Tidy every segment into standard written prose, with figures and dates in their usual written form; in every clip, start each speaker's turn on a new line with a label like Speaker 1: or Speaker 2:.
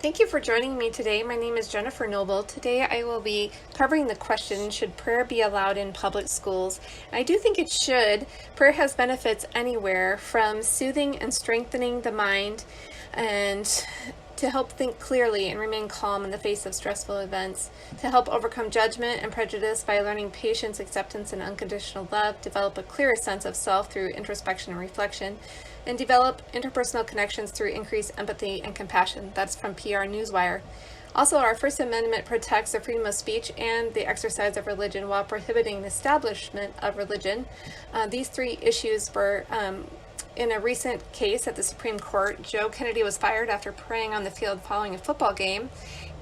Speaker 1: Thank you for joining me today. My name is Jennifer Noble. Today I will be covering the question, should prayer be allowed in public schools? I do think it should. Prayer has benefits anywhere from soothing and strengthening the mind and to help think clearly and remain calm in the face of stressful events, to help overcome judgment and prejudice by learning patience, acceptance, and unconditional love, develop a clearer sense of self through introspection and reflection, and develop interpersonal connections through increased empathy and compassion. That's from PR Newswire. Also, our First Amendment protects the freedom of speech and the exercise of religion while prohibiting the establishment of religion. These three issues were in a recent case at the Supreme Court. Joe Kennedy was fired after praying on the field following a football game,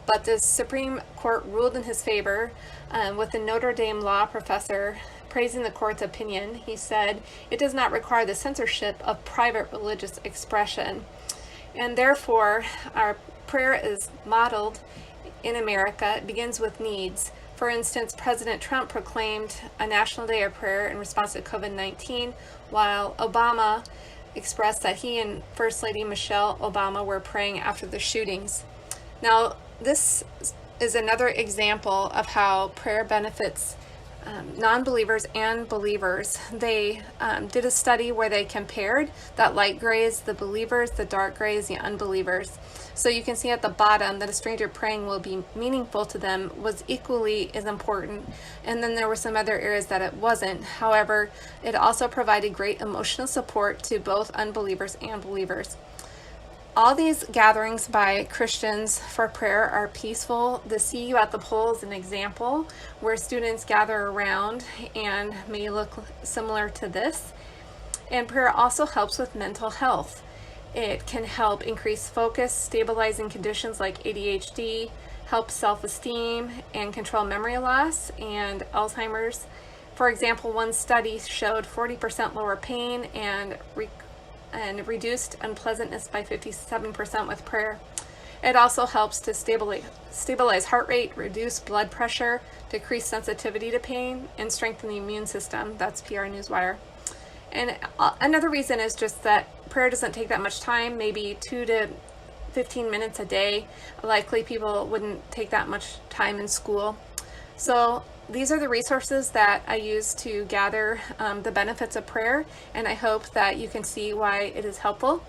Speaker 1: but the Supreme Court ruled in his favor with the Notre Dame law professor praising the court's opinion. He said, "It does not require the censorship of private religious expression." And therefore, our prayer is modeled in America. It begins with needs. For instance, President Trump proclaimed a National Day of Prayer in response to COVID-19, while Obama expressed that he and First Lady Michelle Obama were praying after the shootings. Now, this is another example of how prayer benefits non-believers and believers. They did a study where they compared that light gray is the believers, the dark gray is the unbelievers. So you can see at the bottom that a stranger praying will be meaningful to them was equally as important. And then there were some other areas that it wasn't. However, it also provided great emotional support to both unbelievers and believers. All these gatherings by Christians for prayer are peaceful. The See You at the Pole is an example where students gather around and may look similar to this. And prayer also helps with mental health. It can help increase focus, stabilizing conditions like ADHD, help self-esteem, and control memory loss and Alzheimer's. For example, one study showed 40% lower pain and reduced unpleasantness by 57% with prayer. It also helps to stabilize heart rate, reduce blood pressure, decrease sensitivity to pain, and strengthen the immune system. That's PR Newswire. And another reason is just that prayer doesn't take that much time, maybe 2 to 15 minutes a day. Likely people wouldn't take that much time in school. So these are the resources that I use to gather the benefits of prayer, and I hope that you can see why it is helpful.